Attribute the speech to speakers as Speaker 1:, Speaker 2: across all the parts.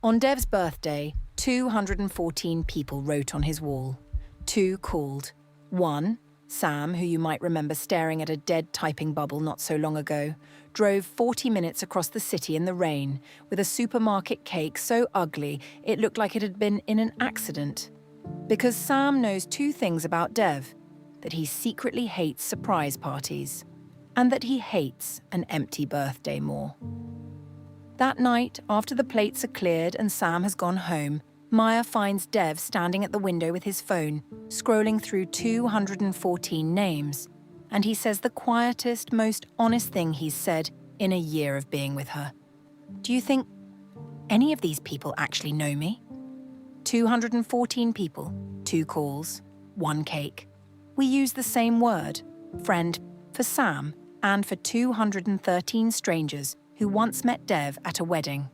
Speaker 1: On Dev's birthday, 214 people wrote on his wall. 2 called. 1, Sam, who you might remember staring at a dead typing bubble not so long ago, drove 40 minutes across the city in the rain with a supermarket cake so ugly it looked like it had been in an accident. Because Sam knows 2 things about Dev: that he secretly hates surprise parties, and that he hates an empty birthday more. That night, after the plates are cleared and Sam has gone home, Maya finds Dev standing at the window with his phone, scrolling through 214 names, and he says the quietest, most honest thing he's said in a year of being with her. Do you think any of these people actually know me? 214 people, 2 calls, 1 cake. We use the same word, friend, for Sam and for 213 strangers who once met Dev at a wedding.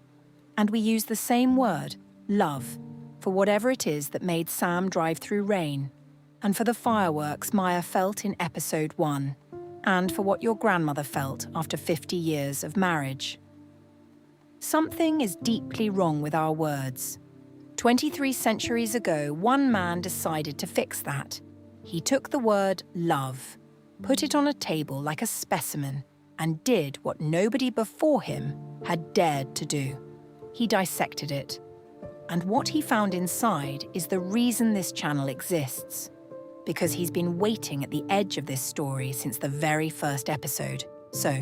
Speaker 1: And we use the same word, love, for whatever it is that made Sam drive through rain, and for the fireworks Maya felt in episode 1, and for what your grandmother felt after 50 years of marriage. Something is deeply wrong with our words. 23 centuries ago, one man decided to fix that. He took the word love, put it on a table like a specimen, and did what nobody before him had dared to do. He dissected it. And what he found inside is the reason this channel exists. Because he's been waiting at the edge of this story since the very first episode. So,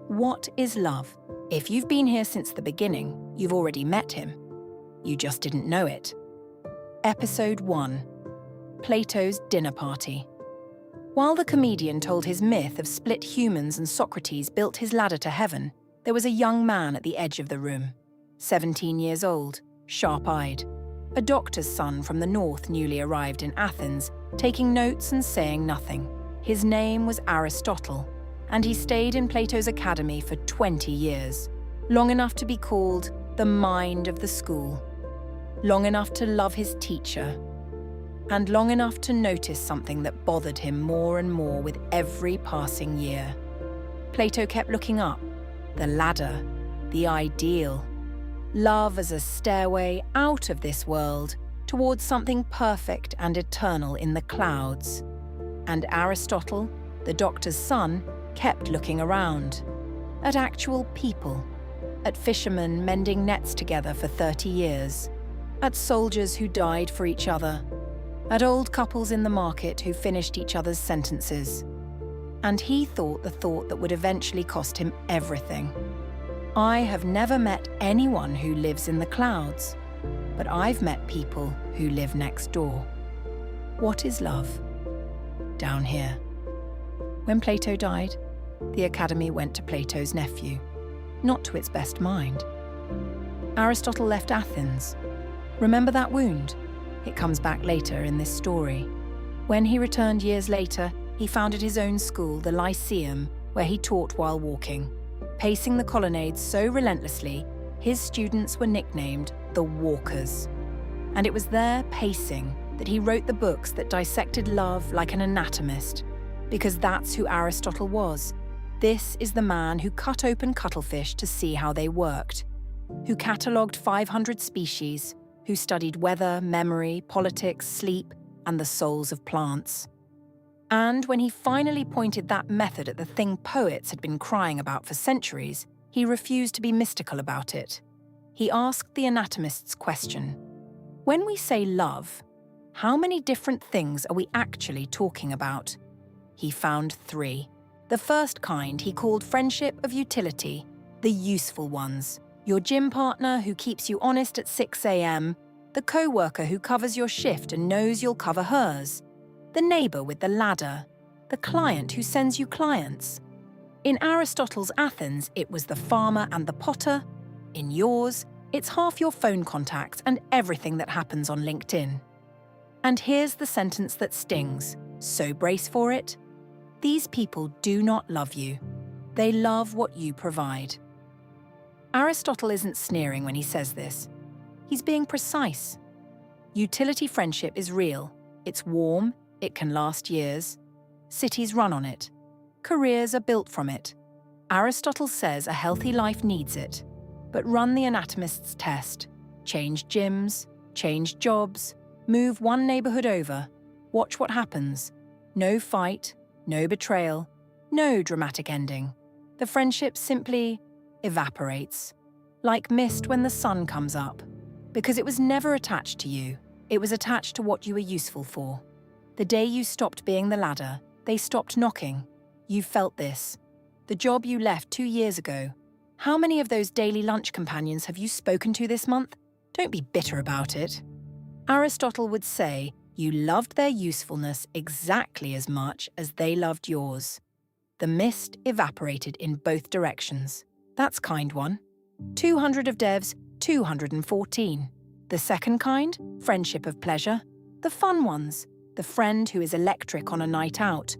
Speaker 1: what is love? If you've been here since the beginning, you've already met him. You just didn't know it. Episode 1. Plato's Dinner Party. While the comedian told his myth of split humans and Socrates built his ladder to heaven, there was a young man at the edge of the room. 17 years old, sharp-eyed. A doctor's son from the north newly arrived in Athens, taking notes and saying nothing. His name was Aristotle, and he stayed in Plato's academy for 20 years, long enough to be called the mind of the school, long enough to love his teacher, and long enough to notice something that bothered him more and more with every passing year. Plato kept looking up, the ladder, the ideal. Love as a stairway out of this world towards something perfect and eternal in the clouds. And Aristotle, the doctor's son, kept looking around. At actual people. At fishermen mending nets together for 30 years. At soldiers who died for each other. At old couples in the market who finished each other's sentences. And he thought the thought that would eventually cost him everything. I have never met anyone who lives in the clouds, but I've met people who live next door. What is love? Down here. When Plato died, the academy went to Plato's nephew, not to its best mind. Aristotle left Athens. Remember that wound? It comes back later in this story. When he returned years later, he founded his own school, the Lyceum, where he taught while walking. Pacing the colonnades so relentlessly, his students were nicknamed the Walkers. And it was their pacing that he wrote the books that dissected love like an anatomist, because that's who Aristotle was. This is the man who cut open cuttlefish to see how they worked, who catalogued 500 species, who studied weather, memory, politics, sleep, and the souls of plants. And when he finally pointed that method at the thing poets had been crying about for centuries, he refused to be mystical about it. He asked the anatomist's question. When we say love, how many different things are we actually talking about? He found 3. The first kind he called friendship of utility, the useful ones. Your gym partner who keeps you honest at 6 a.m., the co-worker who covers your shift and knows you'll cover hers, the neighbour with the ladder, the client who sends you clients. In Aristotle's Athens, it was the farmer and the potter. In yours, it's half your phone contacts and everything that happens on LinkedIn. And here's the sentence that stings, so brace for it. These people do not love you. They love what you provide. Aristotle isn't sneering when he says this. He's being precise. Utility friendship is real. It's warm. It can last years. Cities run on it. Careers are built from it. Aristotle says a healthy life needs it. But run the anatomist's test. Change gyms, change jobs, move one neighborhood over. Watch what happens. No fight, no betrayal, no dramatic ending. The friendship simply evaporates, like mist when the sun comes up. Because it was never attached to you, it was attached to what you were useful for. The day you stopped being the ladder, they stopped knocking. You felt this. The job you left 2 years ago. How many of those daily lunch companions have you spoken to this month? Don't be bitter about it. Aristotle would say you loved their usefulness exactly as much as they loved yours. The mist evaporated in both directions. That's kind one. 200 of devs, 214. The second kind, friendship of pleasure. The fun ones, the friend who is electric on a night out.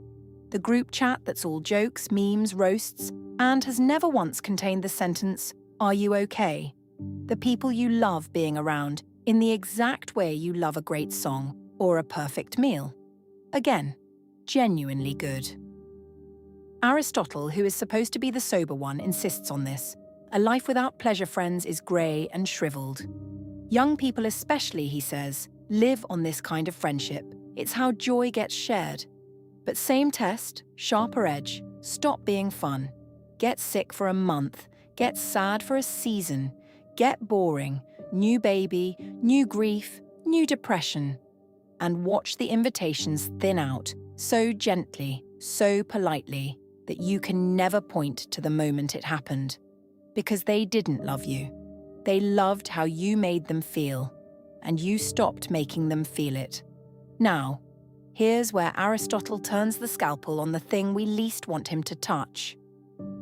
Speaker 1: The group chat that's all jokes, memes, roasts, and has never once contained the sentence, "Are you okay?" The people you love being around in the exact way you love a great song or a perfect meal. Again, genuinely good. Aristotle, who is supposed to be the sober one, insists on this. A life without pleasure friends is grey and shriveled. Young people especially, he says, live on this kind of friendship. It's how joy gets shared. But same test, sharper edge, stop being fun. Get sick for a month, get sad for a season, get boring, new baby, new grief, new depression. And watch the invitations thin out, so gently, so politely, that you can never point to the moment it happened. Because they didn't love you. They loved how you made them feel, and you stopped making them feel it. Now, here's where Aristotle turns the scalpel on the thing we least want him to touch.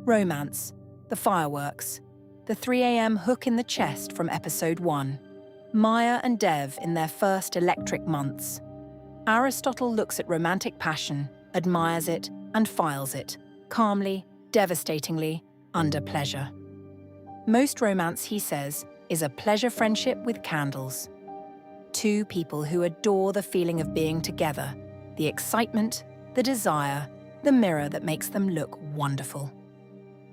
Speaker 1: Romance, the fireworks, the 3 a.m. hook in the chest from episode 1, Maya and Dev in their first electric months. Aristotle looks at romantic passion, admires it, and files it, calmly, devastatingly, under pleasure. Most romance, he says, is a pleasure friendship with candles. Two people who adore the feeling of being together, the excitement, the desire, the mirror that makes them look wonderful.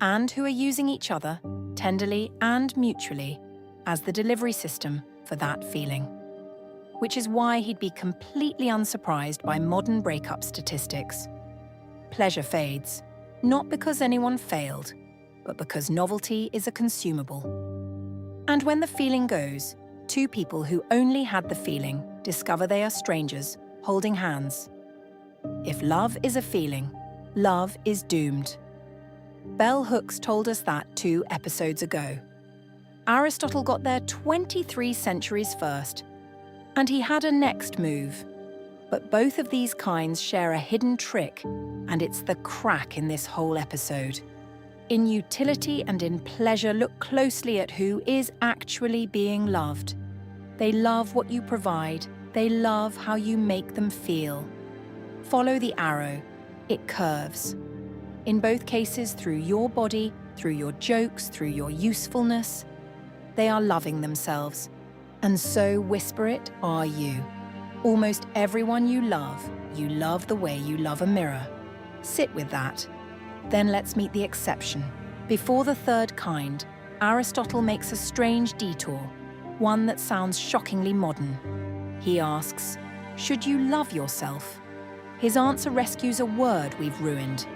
Speaker 1: And who are using each other, tenderly and mutually, as the delivery system for that feeling. Which is why he'd be completely unsurprised by modern breakup statistics. Pleasure fades, not because anyone failed, but because novelty is a consumable. And when the feeling goes, two people who only had the feeling discover they are strangers, holding hands. If love is a feeling, love is doomed. Bell Hooks told us that 2 episodes ago. Aristotle got there 23 centuries first, and he had a next move. But both of these kinds share a hidden trick, and it's the crack in this whole episode. In utility and in pleasure, look closely at who is actually being loved. They love what you provide. They love how you make them feel. Follow the arrow. It curves. In both cases, through your body, through your jokes, through your usefulness, they are loving themselves. And so, whisper it, are you. Almost everyone you love the way you love a mirror. Sit with that. Then let's meet the exception. Before the third kind, Aristotle makes a strange detour, one that sounds shockingly modern. He asks, should you love yourself? His answer rescues a word we've ruined.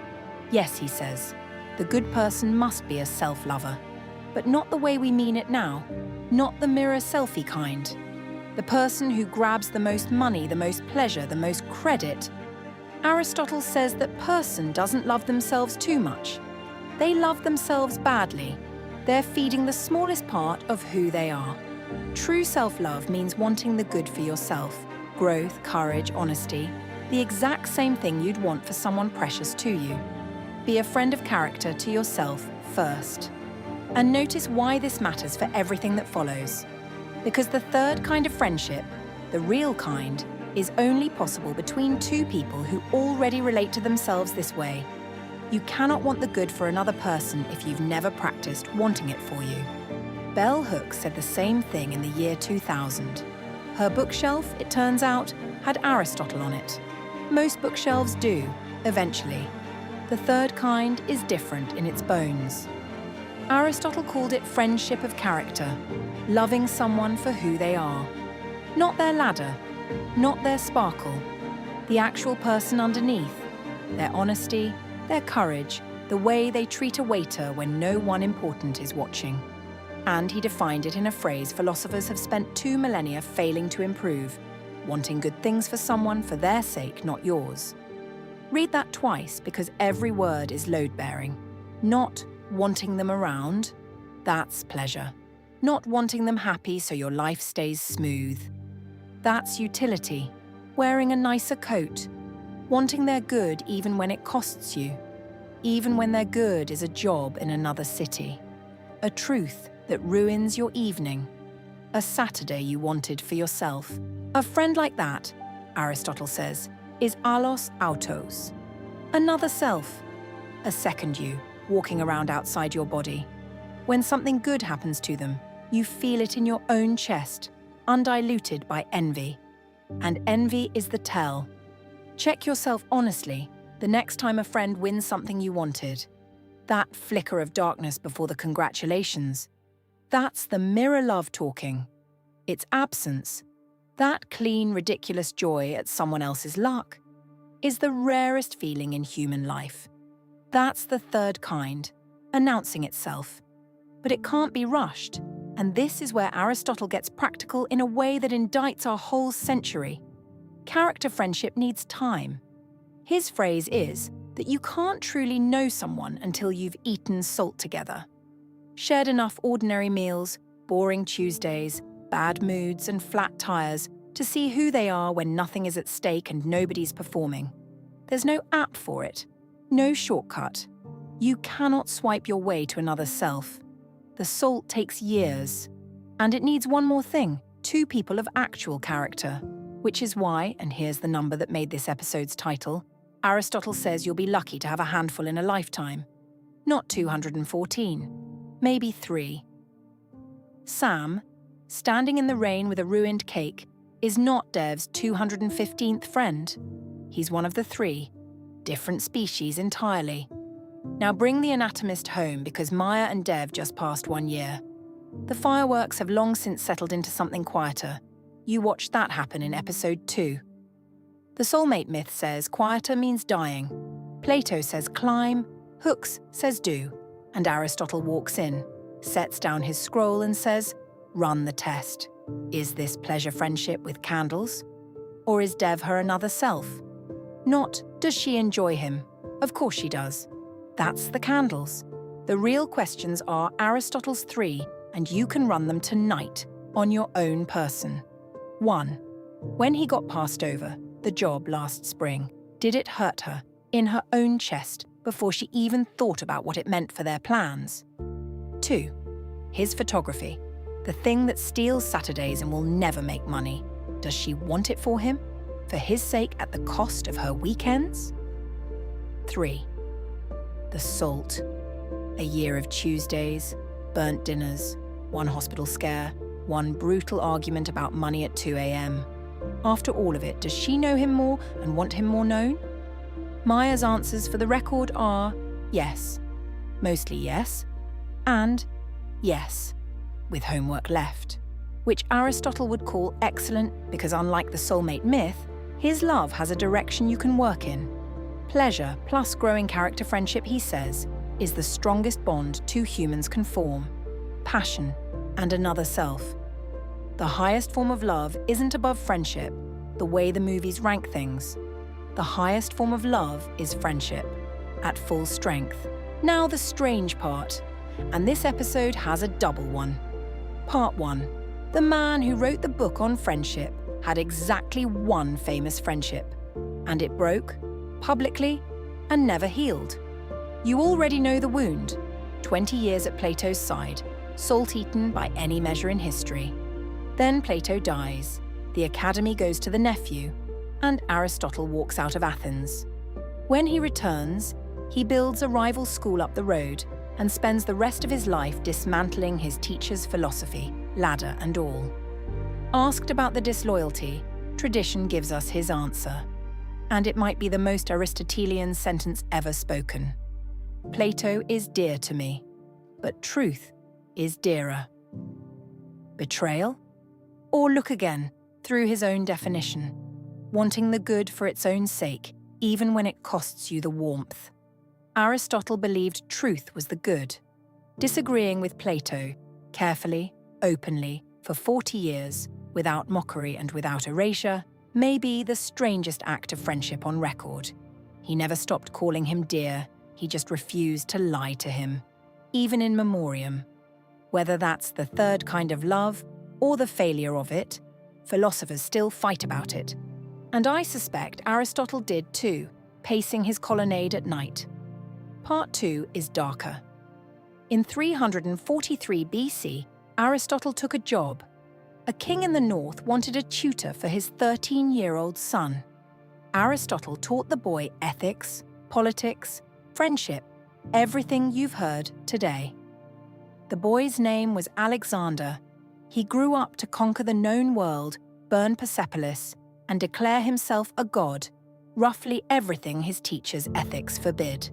Speaker 1: Yes, he says, the good person must be a self-lover, but not the way we mean it now, not the mirror selfie kind. The person who grabs the most money, the most pleasure, the most credit. Aristotle says that person doesn't love themselves too much. They love themselves badly. They're feeding the smallest part of who they are. True self-love means wanting the good for yourself. Growth, courage, honesty. The exact same thing you'd want for someone precious to you. Be a friend of character to yourself first. And notice why this matters for everything that follows. Because the third kind of friendship, the real kind, is only possible between two people who already relate to themselves this way. You cannot want the good for another person if you've never practiced wanting it for you. Bell Hooks said the same thing in the year 2000. Her bookshelf, it turns out, had Aristotle on it. Most bookshelves do, eventually. The third kind is different in its bones. Aristotle called it friendship of character, loving someone for who they are. Not their ladder, not their sparkle, the actual person underneath, their honesty, their courage, the way they treat a waiter when no one important is watching. And he defined it in a phrase philosophers have spent 2 millennia failing to improve: wanting good things for someone for their sake, not yours. Read that twice, because every word is load-bearing. Not wanting them around, that's pleasure. Not wanting them happy so your life stays smooth. That's utility, wearing a nicer coat. Wanting their good even when it costs you. Even when their good is a job in another city. A truth that ruins your evening. A Saturday you wanted for yourself. A friend like that, Aristotle says, is allos autos. Another self. A second you, walking around outside your body. When something good happens to them, you feel it in your own chest, undiluted by envy. And envy is the tell. Check yourself honestly the next time a friend wins something you wanted. That flicker of darkness before the congratulations. That's the mirror love talking. Its absence, that clean, ridiculous joy at someone else's luck, is the rarest feeling in human life. That's the third kind, announcing itself. But it can't be rushed, and this is where Aristotle gets practical in a way that indicts our whole century. Character friendship needs time. His phrase is that you can't truly know someone until you've eaten salt together. Shared enough ordinary meals, boring Tuesdays, bad moods and flat tires to see who they are when nothing is at stake and nobody's performing. There's no app for it, no shortcut. You cannot swipe your way to another self. The salt takes years. And it needs one more thing, 2 people of actual character. Which is why, and here's the number that made this episode's title, Aristotle says you'll be lucky to have a handful in a lifetime. Not 214, maybe 3. Sam, standing in the rain with a ruined cake, is not Dev's 215th friend. He's one of the 3, different species entirely. Now bring the anatomist home, because Maya and Dev just passed 1 year. The fireworks have long since settled into something quieter. You watched that happen in episode 2. The soulmate myth says quieter means dying. Plato says climb, Hooks says do, and Aristotle walks in, sets down his scroll and says, run the test. Is this pleasure friendship with candles? Or is Dev her another self? Not, does she enjoy him? Of course she does. That's the candles. The real questions are Aristotle's 3, and you can run them tonight on your own person. 1. When he got passed over, the job last spring, did it hurt her, in her own chest, before she even thought about what it meant for their plans? 2. His photography, the thing that steals Saturdays and will never make money. Does she want it for him? For his sake at the cost of her weekends? 3. The salt. A year of Tuesdays, burnt dinners, 1 hospital scare, 1 brutal argument about money at 2 a.m. After all of it, does she know him more and want him more known? Maya's answers for the record are yes, mostly yes, and yes, with homework left, which Aristotle would call excellent because, unlike the soulmate myth, his love has a direction you can work in. Pleasure plus growing character friendship, he says, is the strongest bond 2 humans can form. Passion and another self. The highest form of love isn't above friendship, the way the movies rank things. The highest form of love is friendship, at full strength. Now the strange part, and this episode has a double one. Part 1. The man who wrote the book on friendship had exactly 1 famous friendship, and it broke, publicly, and never healed. You already know the wound. 20 years at Plato's side, salt-eaten by any measure in history. Then Plato dies, the academy goes to the nephew, and Aristotle walks out of Athens. When he returns, he builds a rival school up the road and spends the rest of his life dismantling his teacher's philosophy, ladder and all. Asked about the disloyalty, tradition gives us his answer. And it might be the most Aristotelian sentence ever spoken. Plato is dear to me, but truth is dearer. Betrayal? Or look again, through his own definition, wanting the good for its own sake, even when it costs you the warmth. Aristotle believed truth was the good, disagreeing with Plato, carefully, openly, for 40 years, without mockery and without erasure, may be the strangest act of friendship on record. He never stopped calling him dear, he just refused to lie to him, even in memoriam. Whether that's the third kind of love or the failure of it, philosophers still fight about it. And I suspect Aristotle did too, pacing his colonnade at night. Part 2 is darker. In 343 BC, Aristotle took a job. A king in the north wanted a tutor for his 13-year-old son. Aristotle taught the boy ethics, politics, friendship, everything you've heard today. The boy's name was Alexander. He grew up to conquer the known world, burn Persepolis, and declare himself a god, roughly everything his teacher's ethics forbid.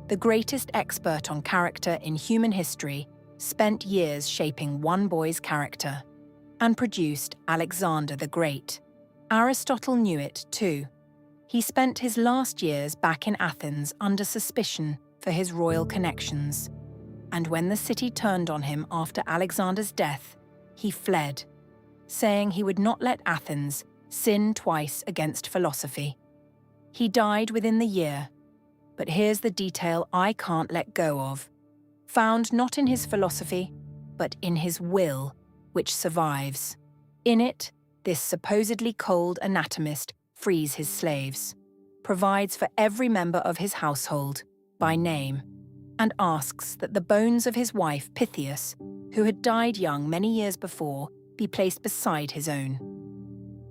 Speaker 1: The greatest expert on character in human history spent years shaping one boy's character and produced Alexander the Great. Aristotle knew it too. He spent his last years back in Athens under suspicion for his royal connections. And when the city turned on him after Alexander's death, he fled, saying he would not let Athens sin twice against philosophy. He died within the year, but here's the detail I can't let go of. Found not in his philosophy, but in his will, which survives. In it, this supposedly cold anatomist frees his slaves, provides for every member of his household, by name, and asks that the bones of his wife Pythias, who had died young many years before, be placed beside his own.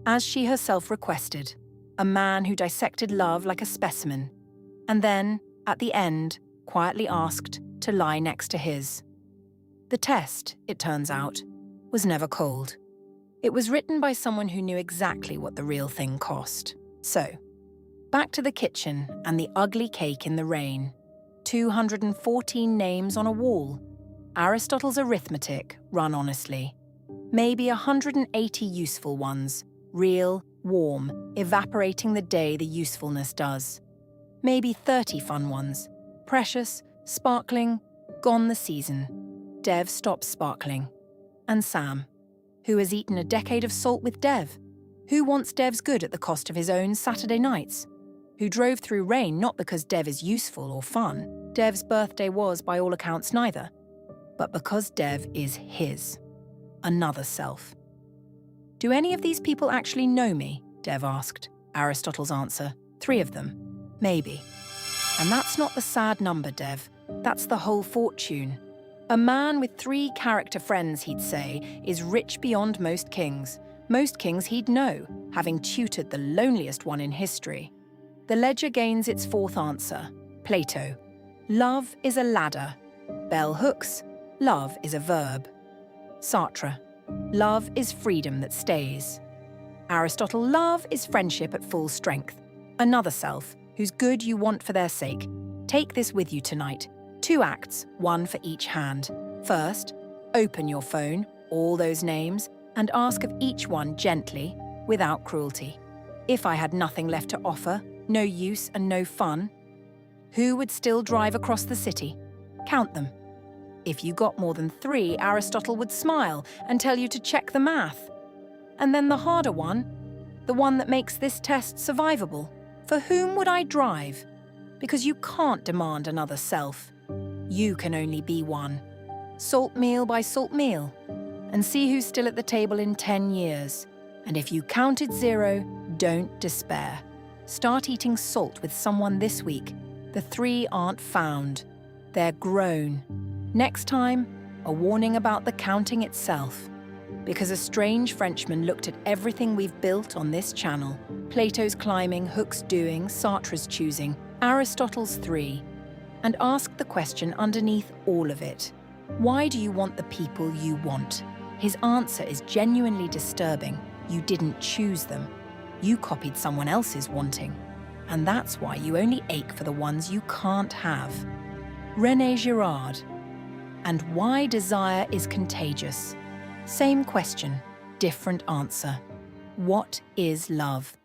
Speaker 1: As she herself requested, a man who dissected love like a specimen, and then, at the end, quietly asked to lie next to his. The test, it turns out, was never cold. It was written by someone who knew exactly what the real thing cost. So, back to the kitchen and the ugly cake in the rain. 214 names on a wall. Aristotle's arithmetic, run honestly. Maybe 180 useful ones, real, warm, evaporating the day the usefulness does. Maybe 30 fun ones, precious, sparkling, gone the season. Dev stops sparkling. And Sam, who has eaten a decade of salt with Dev, who wants Dev's good at the cost of his own Saturday nights, who drove through rain not because Dev is useful or fun, Dev's birthday was by all accounts neither, but because Dev is his, another self. Do any of these people actually know me? Dev asked. Aristotle's answer, 3 of them, maybe. And that's not the sad number, Dev, that's the whole fortune. A man with 3 character friends, he'd say, is rich beyond most kings. Most kings he'd know, having tutored the loneliest one in history. The ledger gains its 4th answer, Plato. Love is a ladder. Bell hooks, love is a verb. Sartre. Love is freedom that stays. Aristotle, love is friendship at full strength. Another self, whose good you want for their sake. Take this with you tonight. 2 acts, 1 for each hand. First, open your phone, all those names, and ask of each one gently, without cruelty. If I had nothing left to offer, no use and no fun, who would still drive across the city? Count them. If you got more than 3, Aristotle would smile and tell you to check the math. And then the harder one, the one that makes this test survivable. For whom would I drive? Because you can't demand another self. You can only be one. Salt meal by salt meal. And see who's still at the table in 10 years. And if you counted 0, don't despair. Start eating salt with someone this week. The 3 aren't found. They're grown. Next time, a warning about the counting itself. Because a strange Frenchman looked at everything we've built on this channel. Plato's climbing, Hooke's doing, Sartre's choosing, Aristotle's 3. And asked the question underneath all of it. Why do you want the people you want? His answer is genuinely disturbing. You didn't choose them. You copied someone else's wanting. And that's why you only ache for the ones you can't have. René Girard. And why desire is contagious. Same question, different answer. What is love?